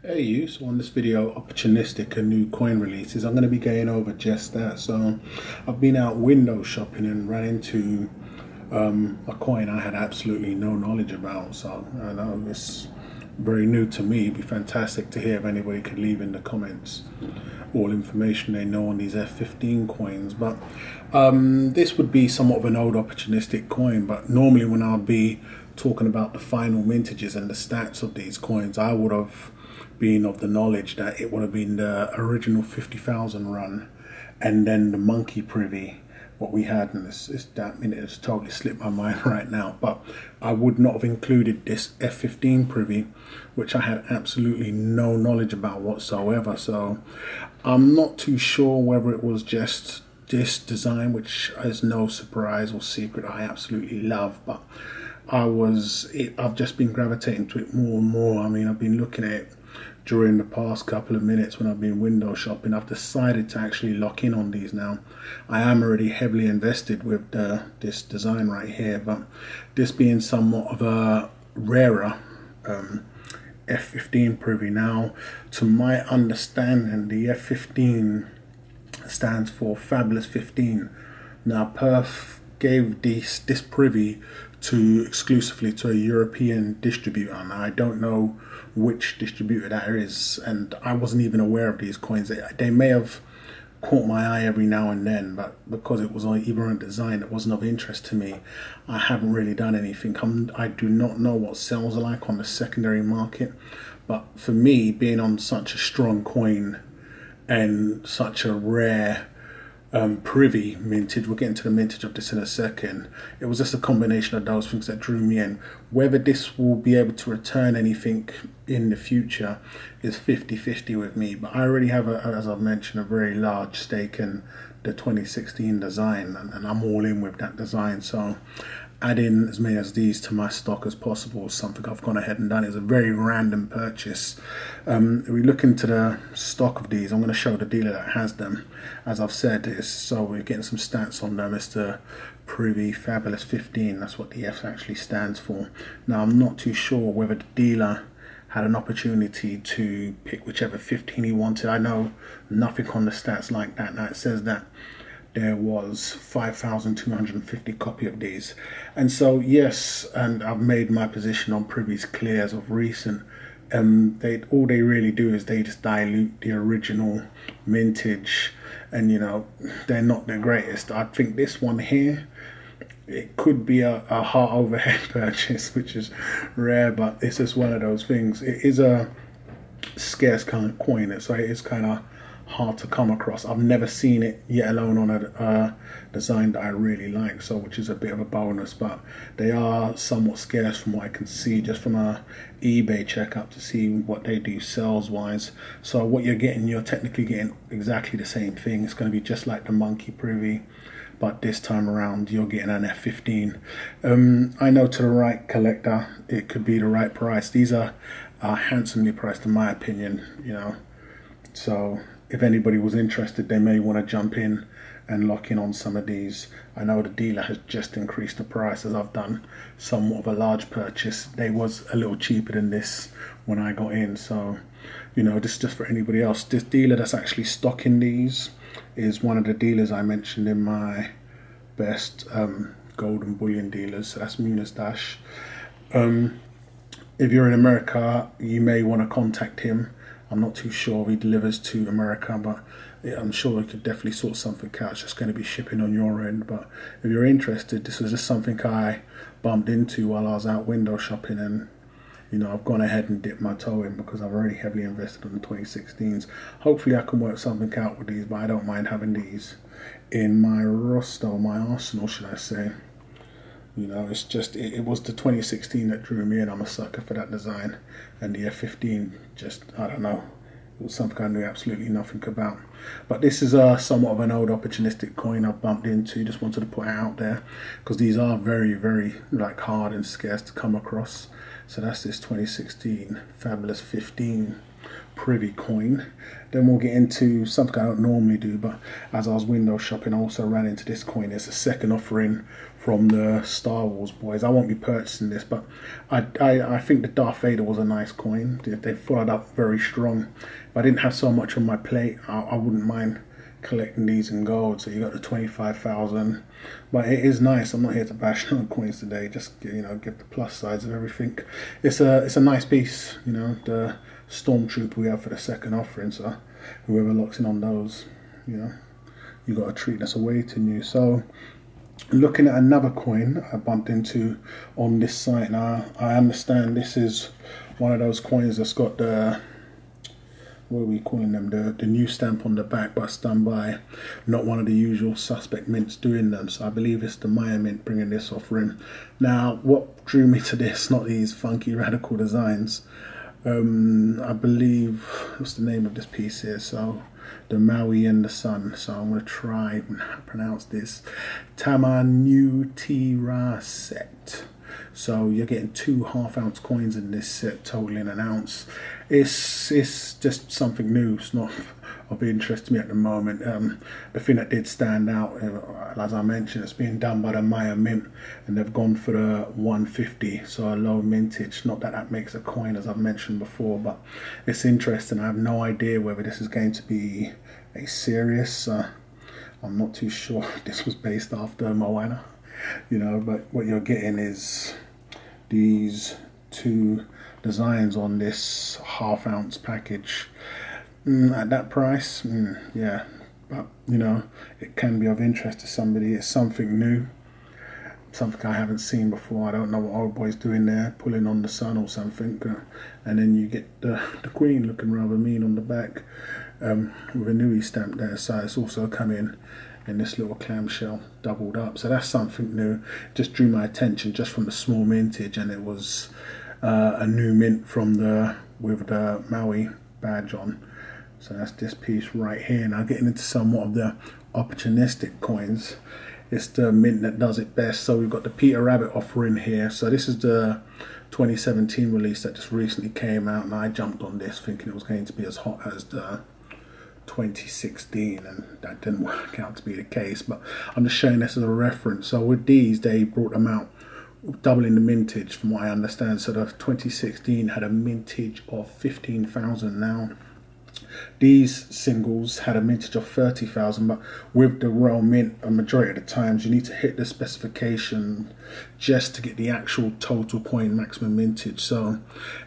Hey you, so on this video, Opportunistic, a new coin releases, I'm going to be going over just that. So I've been out window shopping and ran into a coin I had absolutely no knowledge about. So I know it's very new to me. It'd be fantastic to hear if anybody could leave in the comments all information they know on these F15 coins. But this would be somewhat of an old opportunistic coin, but normally when I'll be talking about the final mintages and the stats of these coins, I would have been of the knowledge that it would have been the original 50,000 run and then the monkey privy what we had, and it's that minute it's totally slipped my mind right now, but I would not have included this F15 privy, which I had absolutely no knowledge about whatsoever. So I'm not too sure whether it was just this design, which is no surprise or secret, I absolutely love, but I've just been gravitating to it more and more. I mean, I've been looking at it during the past couple of minutes when I've been window shopping. I've decided to actually lock in on these now. I am already heavily invested with this design right here, but this being somewhat of a rarer F15 privy. Now, to my understanding, the F15 stands for Fabulous 15. Now, Perth gave this privy exclusively to a European distributor, and I don't know which distributor that is, and I wasn't even aware of these coins. They may have caught my eye every now and then, but because it was either a design that wasn't of interest to me, I haven't really done anything. I do not know what sales are like on the secondary market, but for me, being on such a strong coin and such a rare privy mintage, we'll get into the mintage of this in a second, it was just a combination of those things that drew me in. Whether this will be able to return anything in the future is 50-50 with me, but I already have, as I've mentioned, a very large stake in the 2016 design, and I'm all in with that design. So adding as many as these to my stock as possible is something I've gone ahead and done. It's a very random purchase. If we look into the stock of these, I'm going to show the dealer that has them. As I've said, so we're getting some stats on them. It's the Privy Fabulous 15. That's what the F actually stands for. Now, I'm not too sure whether the dealer had an opportunity to pick whichever 15 he wanted. I know nothing on the stats like that. Now, it says that there was 5,250 copy of these, and so yes, and I've made my position on privies clear as of recent. All they really do is they just dilute the original mintage, and you know, they're not the greatest. I think this one here, it could be a heart overhead purchase, which is rare, but it's just one of those things. It is a scarce kind of coin, so it is kind of hard to come across. I've never seen it, yet alone on a design that I really like, so which is a bit of a bonus, but they are somewhat scarce from what I can see just from a eBay checkup to see what they do sales wise. So what you're getting, you're technically getting exactly the same thing. It's going to be just like the monkey privy, but this time around you're getting an F15. I know to the right collector it could be the right price. These are handsomely priced in my opinion, you know, so if anybody was interested, they may want to jump in and lock in on some of these. I know the dealer has just increased the price as I've done somewhat of a large purchase. They was a little cheaper than this when I got in, so you know, this is just for anybody else. This dealer that's actually stocking these is one of the dealers I mentioned in my best golden bullion dealers. So that's Munis Dash. If you're in America, you may want to contact him. I'm not too sure if he delivers to America, but I'm sure he could definitely sort something out. It's just going to be shipping on your end. But if you're interested, this was just something I bumped into while I was out window shopping, and you know, I've gone ahead and dipped my toe in because I've already heavily invested in the 2016s. Hopefully I can work something out with these, but I don't mind having these in my roster, or my arsenal, should I say. You know, it's just, it was the 2016 that drew me in. I'm a sucker for that design. And the F15, just, I don't know, it was something I knew absolutely nothing about. But this is somewhat of an old opportunistic coin I've bumped into. Just wanted to put it out there because these are very, very like hard and scarce to come across. So that's this 2016 Fabulous 15 privy coin. Then we'll get into something I don't normally do, but as I was window shopping, I also ran into this coin. It's a second offering from the Star Wars boys. I won't be purchasing this, but I think the Darth Vader was a nice coin. They followed up very strong. If I didn't have so much on my plate, I wouldn't mind collecting these in gold. So you got the 25,000, but it is nice. I'm not here to bash on coins today, just, you know, give the plus sides of everything. It's a nice piece, you know, the Stormtrooper we have for the second offering, so whoever locks in on those, you know, you got a treat that's awaiting you. So looking at another coin I bumped into on this site. Now I understand this is one of those coins that's got the, what are we calling them, the new stamp on the back, but it's done by not one of the usual suspect mints doing them. So I believe it's the Maya mint bringing this offering. Now what drew me to this, not these funky radical designs, I believe, what's the name of this piece here? So the Maui and the Sun. So I'm going to try and pronounce this. Tamanutira set. So you're getting 2 half-ounce coins in this set, totaling an ounce. It's just something new. It's not of interest to me at the moment. The thing that did stand out, as I mentioned, it's being done by the Maya Mint, and they've gone for the 150, so a low mintage. Not that that makes a coin, as I've mentioned before, but it's interesting. I have no idea whether this is going to be a serious. I'm not too sure if this was based after Moana, you know, but what you're getting is these 2 designs on this half-ounce package. At that price, yeah, but you know, it can be of interest to somebody. It's something new, something I haven't seen before. I don't know what old boy's doing there, pulling on the sun or something, and then you get the queen looking rather mean on the back, with a Nui stamp there. So it's also coming in this little clamshell doubled up, so that's something new. Just drew my attention just from the small mintage, and it was a new mint from with the Maui badge on. So that's this piece right here. Now getting into somewhat of the opportunistic coins, it's the mint that does it best. So we've got the Peter Rabbit offering here. So this is the 2017 release that just recently came out, and I jumped on this thinking it was going to be as hot as the 2016, and that didn't work out to be the case, but I'm just showing this as a reference. So with these, they brought them out doubling the mintage from what I understand. So the 2016 had a mintage of 15,000. Now these singles had a mintage of 30,000, but with the Royal Mint, a majority of the times you need to hit the specification just to get the actual total coin maximum mintage. So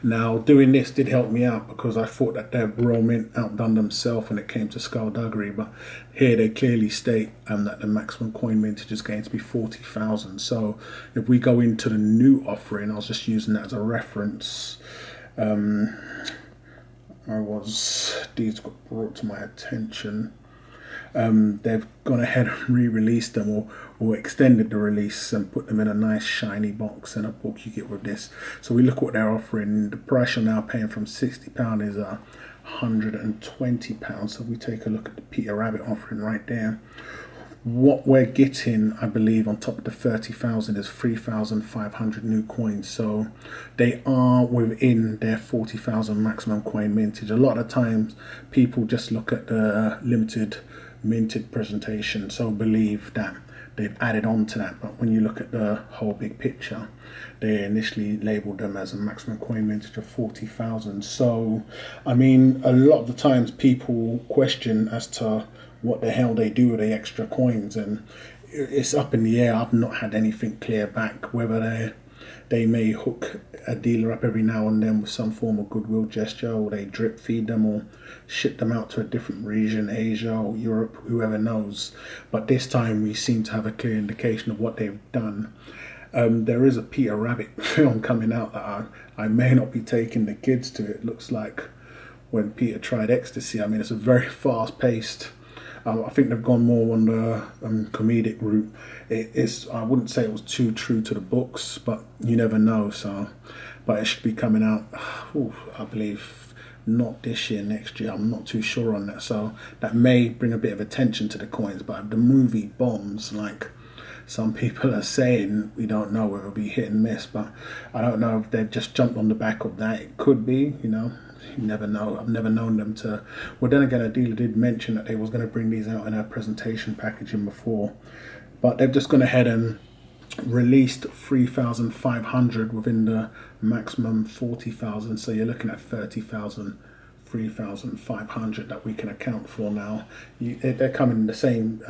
now doing this did help me out, because I thought that the Royal Mint outdone themselves when it came to skullduggery, but here they clearly state that the maximum coin mintage is going to be 40,000. So if we go into the new offering, I was just using that as a reference. These got brought to my attention. They've gone ahead and re-released them, or extended the release and put them in a nice shiny box and a book you get with this. So we look at what they're offering. The price you're now paying from £60 is £120. So we take a look at the Peter Rabbit offering right there. What we're getting, I believe, on top of the 30,000 is 3,500 new coins. So they are within their 40,000 maximum coin mintage. A lot of times people just look at the limited minted presentation, so believe that they've added on to that. But when you look at the whole big picture, they initially labeled them as a maximum coin mintage of 40,000. So, I mean, a lot of the times people question as to what the hell they do with the extra coins, and it's up in the air. I've not had anything clear back whether they may hook a dealer up every now and then with some form of goodwill gesture, or they drip feed them or ship them out to a different region, Asia or Europe, whoever knows. But this time we seem to have a clear indication of what they've done. There is a Peter Rabbit film coming out that I may not be taking the kids to. It looks like When Peter Tried Ecstasy. I mean, it's a very fast paced. I think they've gone more on the comedic route. I wouldn't say it was too true to the books, but you never know. So, but it should be coming out, I believe, not this year, next year. I'm not too sure on that. So that may bring a bit of attention to the coins. But if the movie bombs, like some people are saying, we don't know whether it'll be hit and miss. But I don't know if they've just jumped on the back of that. It could be, you know. You never know. I've never known them to. Well, then again, a dealer did mention that they was going to bring these out in a presentation packaging before, but they've just gone ahead and released 3,500 within the maximum 40,000, so you're looking at 30,000, 3,500 that we can account for now. They're coming in the same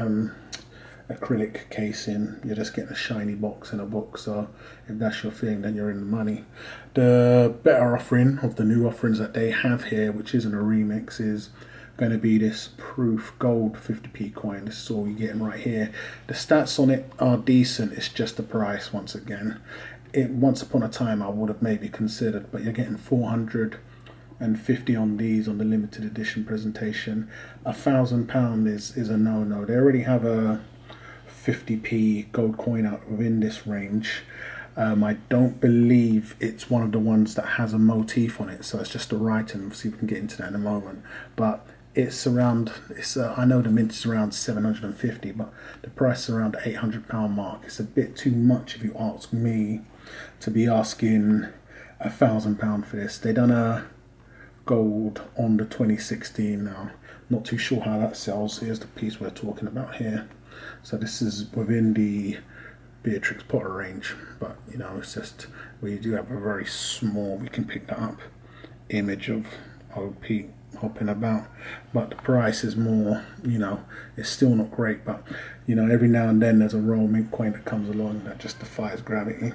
acrylic casing. You're just getting a shiny box in a book, so if that's your thing, then you're in the money. The better offering of the new offerings that they have here, which isn't a remix, is going to be this proof gold 50p coin. This is all you're getting right here. The stats on it are decent, it's just the price. Once again, once upon a time I would have maybe considered, but you're getting 450 on these on the limited edition presentation. £1,000 is a no-no. They already have a 50p gold coin out within this range. I don't believe it's one of the ones that has a motif on it, so it's just a writing. We'll see if we can get into that in a moment. But it's around, I know the mint is around 750, but the price is around the £800 mark. It's a bit too much if you ask me to be asking £1,000 for this. They done a gold on the 2016 now. Not too sure how that sells. Here's the piece we're talking about here. So this is within the Beatrix Potter range, but you know, it's just we do have a very small, we can pick that up, image of old Pete hopping about, but the price is more, you know, it's still not great, but you know, every now and then there's a royal mint coin that comes along that just defies gravity,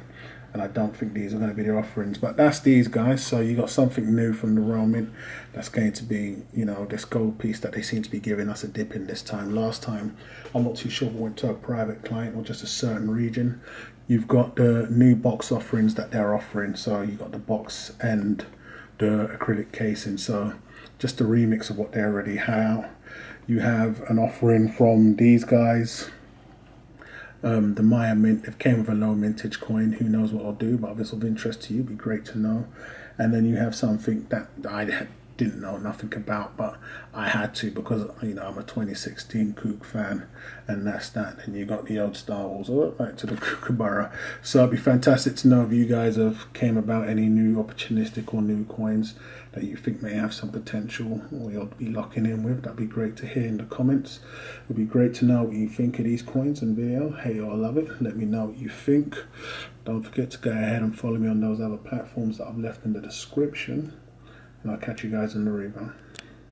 and I don't think these are going to be their offerings. But that's these guys. So you got something new from the royal mint. That's going to be, you know, this gold piece that they seem to be giving us a dip in this time. Last time, I'm not too sure if it went to a private client or just a certain region. You've got the new box offerings that they're offering. So you got the box and the acrylic casing. So just a remix of what they already have. You have an offering from these guys. The Maya mint, it came with a low mintage coin. Who knows what I'll do, but if it's of interest to you, it'd be great to know. And then you have something that I didn't know nothing about, but I had to because, you know, I'm a 2016 Kook fan, and that's that. And you got the old Star Wars, all back to the kookaburra. So it'd be fantastic to know if you guys have came about any new opportunistic or new coins that you think may have some potential, or you'll be locking in with. That'd be great to hear in the comments. It'd be great to know what you think of these coins and video. Hey, I love it. Let me know what you think. Don't forget to go ahead and follow me on those other platforms that I've left in the description. And I'll catch you guys in the rebound.